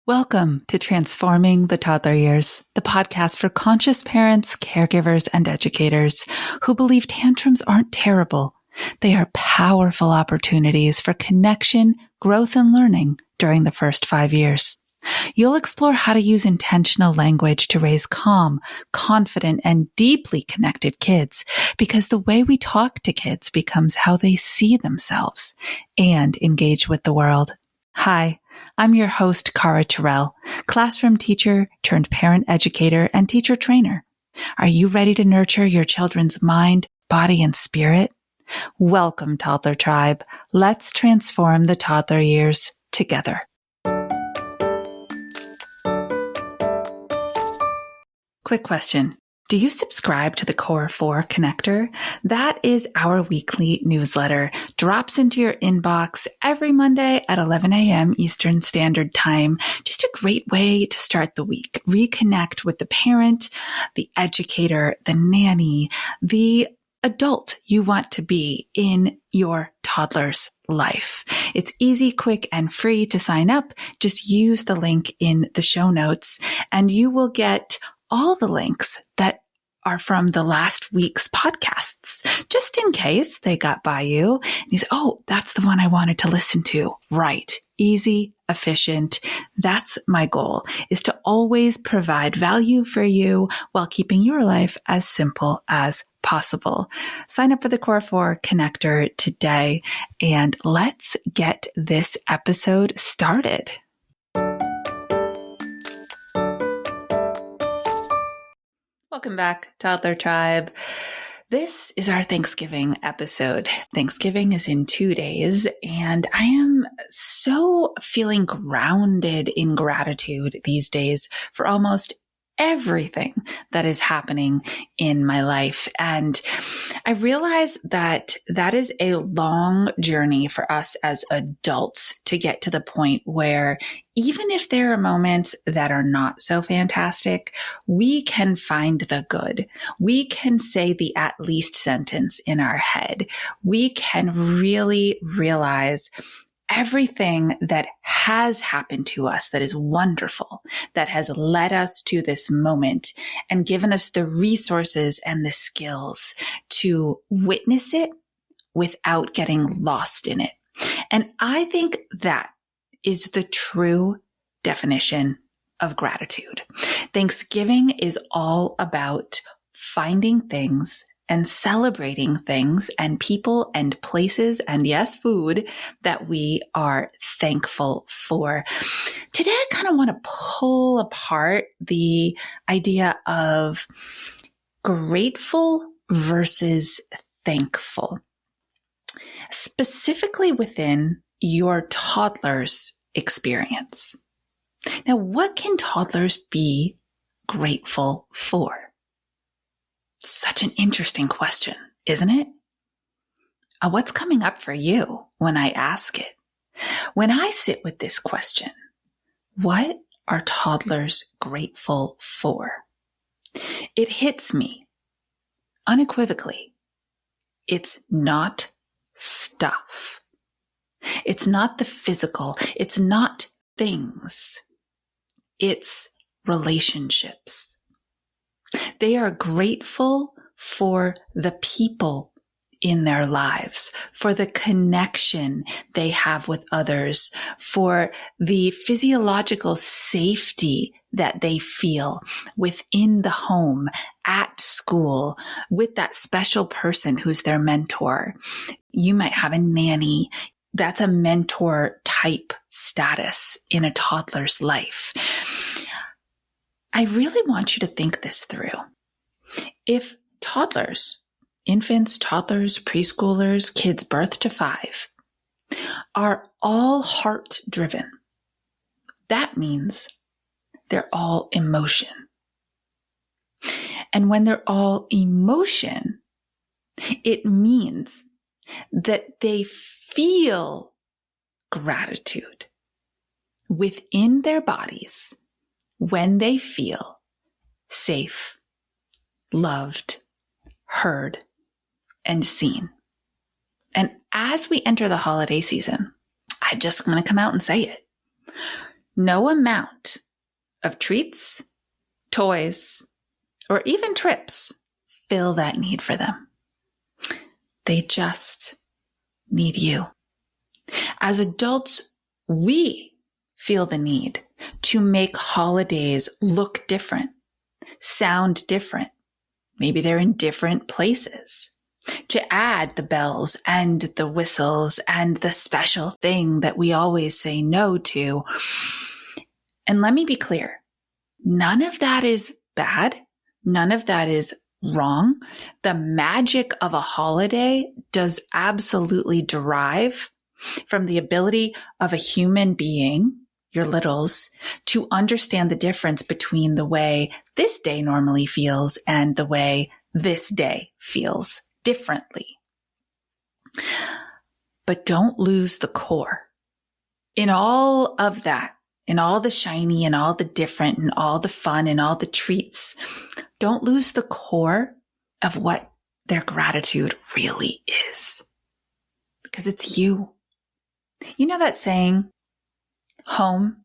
Welcome to Transforming the Toddler Years, the podcast for conscious parents, caregivers, and educators who believe tantrums aren't terrible. They are powerful opportunities for connection, growth, and learning during the first 5 years. You'll explore how to use intentional language to raise calm, confident, and deeply connected kids, because the way we talk to kids becomes how they see themselves and engage with the world. Hi, I'm your host, Cara Tyrrell, classroom teacher turned parent educator and teacher trainer. Are you ready to nurture your children's mind, body, and spirit? Welcome, Toddler Tribe. Let's transform the toddler years together. Quick question. Do you subscribe to the Core 4 Connector? That is our weekly newsletter. Drops into your inbox every Monday at 11 a.m. Eastern Standard Time. Just a great way to start the week. Reconnect with the parent, the educator, the nanny, the adult you want to be in your toddler's life. It's easy, quick, and free to sign up. Just use the link in the show notes and you will get all the links that are from the last week's podcasts, just in case they got by you. And you say, oh, that's the one I wanted to listen to. Right. Easy, efficient. That's my goal, is to always provide value for you while keeping your life as simple as possible. Sign up for the Core 4 Connector today, and let's get this episode started. Welcome back, Toddler Tribe. This is our Thanksgiving episode. Thanksgiving is in 2 days, and I am so feeling grounded in gratitude these days for almost everything that is happening in my life. And I realize that that is a long journey for us as adults to get to the point where even if there are moments that are not so fantastic, we can find the good. We can say the at least sentence in our head. We can really realize everything that has happened to us that is wonderful, that has led us to this moment and given us the resources and the skills to witness it without getting lost in it. And I think that is the true definition of gratitude. Thanksgiving is all about finding things and celebrating things and people and places and, yes, food that we are thankful for. Today, I kind of want to pull apart the idea of grateful versus thankful, specifically within your toddler's experience. Now, what can toddlers be grateful for? Such an interesting question, isn't it? What's coming up for you when I ask it? When I sit with this question, what are toddlers grateful for? It hits me unequivocally. It's not stuff. It's not the physical. It's not things. It's relationships. They are grateful for the people in their lives, for the connection they have with others, for the physiological safety that they feel within the home, at school, with that special person who's their mentor. You might have a nanny. That's a mentor type status in a toddler's life. I really want you to think this through. If toddlers, infants, toddlers, preschoolers, kids birth to 5, are all heart driven, that means they're all emotion. And when they're all emotion, it means that they feel gratitude within their bodies when they feel safe, loved, heard, and seen. And as we enter the holiday season, I just want to come out and say it. No amount of treats, toys, or even trips fill that need for them. They just need you. As adults, we feel the need to make holidays look different, sound different. Maybe they're in different places. To add the bells and the whistles and the special thing that we always say no to. And let me be clear, none of that is bad. None of that is wrong. The magic of a holiday does absolutely derive from the ability of a human being, your littles, to understand the difference between the way this day normally feels and the way this day feels differently. But don't lose the core. In all of that, in all the shiny and all the different and all the fun and all the treats, don't lose the core of what their gratitude really is. Because it's you. You know that saying, home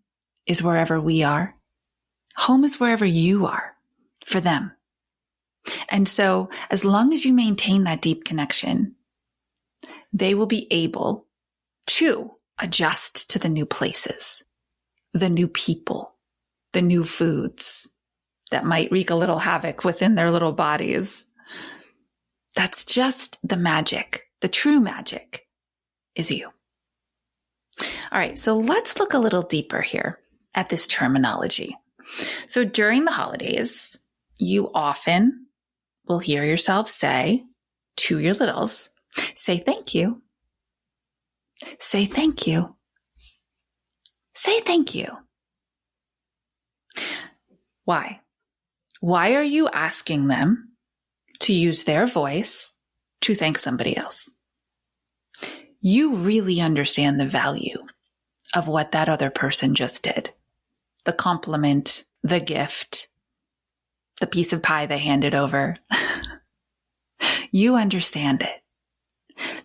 is wherever we are. Home is wherever you are for them. And so as long as you maintain that deep connection, they will be able to adjust to the new places, the new people, the new foods that might wreak a little havoc within their little bodies. That's just the magic. The true magic is you. All right, so let's look a little deeper here at this terminology. So during the holidays, you often will hear yourself say to your littles, say thank you. Say thank you. Say thank you. Why? Why are you asking them to use their voice to thank somebody else? You really understand the value of what that other person just did. The compliment, the gift, the piece of pie they handed over. You understand it.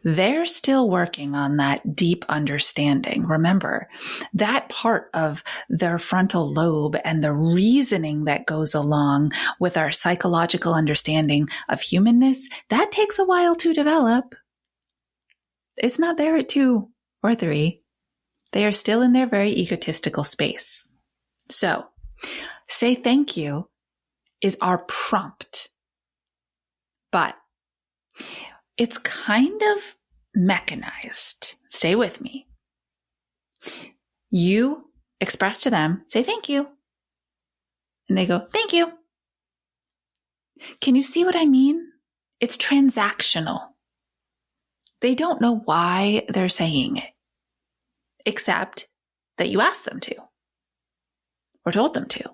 They're still working on that deep understanding. Remember, that part of their frontal lobe and the reasoning that goes along with our psychological understanding of humanness, that takes a while to develop. It's not there at 2 or 3. They are still in their very egotistical space. So, say thank you is our prompt, but it's kind of mechanized. Stay with me. You express to them, say thank you. And they go, thank you. Can you see what I mean? It's transactional. They don't know why they're saying it, except that you asked them to or told them to.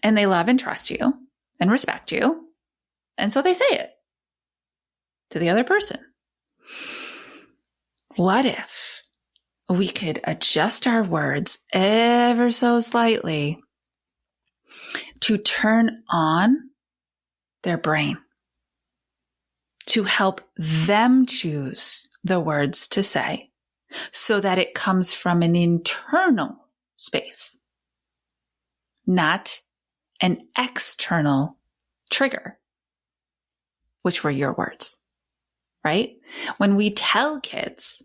And they love and trust you and respect you. And so they say it to the other person. What if we could adjust our words ever so slightly to turn on their brain, to help them choose the words to say so that it comes from an internal space, not an external trigger, which were your words, right? When we tell kids,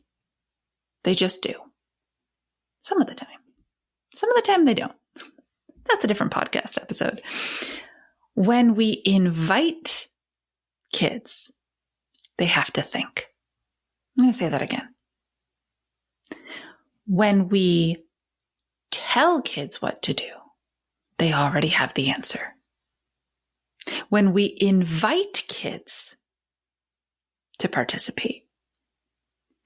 they just do. Some of the time. Some of the time they don't. That's a different podcast episode. When we invite kids, they have to think. I'm going to say that again. When we tell kids what to do, they already have the answer. When we invite kids to participate,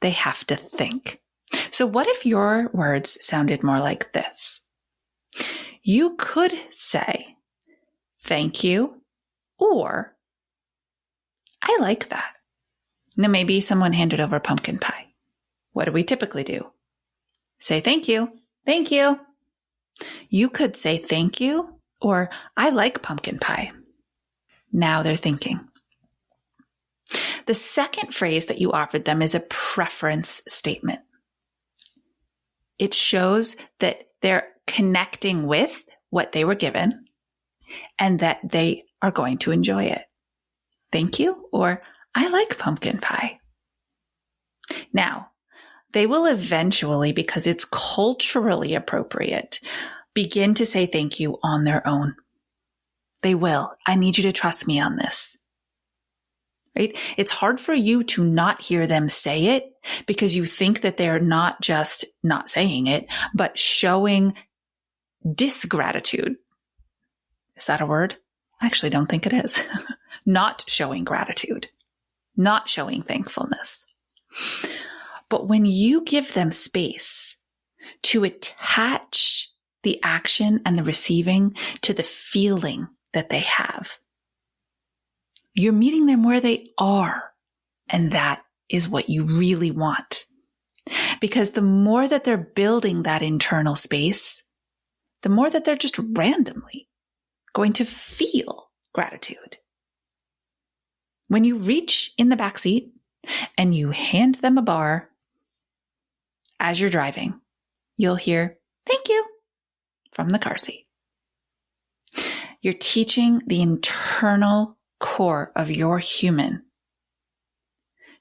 they have to think. So what if your words sounded more like this? You could say, thank you, or I like that. Now, maybe someone handed over pumpkin pie. What do we typically do? Say thank you. Thank you. You could say thank you, or I like pumpkin pie. Now they're thinking. The second phrase that you offered them is a preference statement. It shows that they're connecting with what they were given and that they are going to enjoy it. Thank you, or I like pumpkin pie. Now, they will eventually, because it's culturally appropriate, begin to say thank you on their own. They will. I need you to trust me on this. Right? It's hard for you to not hear them say it because you think that they're not just not saying it, but showing disgratitude. Is that a word? I actually don't think it is. Not showing gratitude, not showing thankfulness. But when you give them space to attach the action and the receiving to the feeling that they have, you're meeting them where they are. And that is what you really want. Because the more that they're building that internal space, the more that they're just randomly going to feel gratitude. When you reach in the backseat and you hand them a bar as you're driving, you'll hear, "Thank you," from the car seat. You're teaching the internal core of your human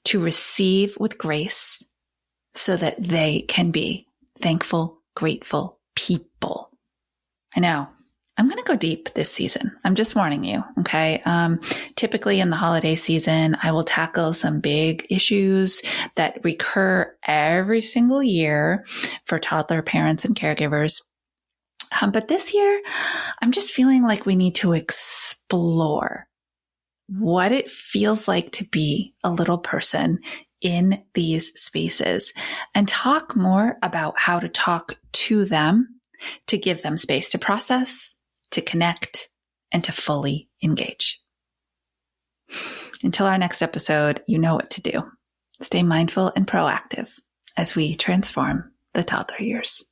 to receive with grace so that they can be thankful, grateful people. I know. I'm going to go deep this season. I'm just warning you, okay? Typically in the holiday season, I will tackle some big issues that recur every single year for toddler parents and caregivers. But this year, I'm just feeling like we need to explore what it feels like to be a little person in these spaces and talk more about how to talk to them, to give them space to process, to connect, and to fully engage. Until our next episode, you know what to do. Stay mindful and proactive as we transform the toddler years.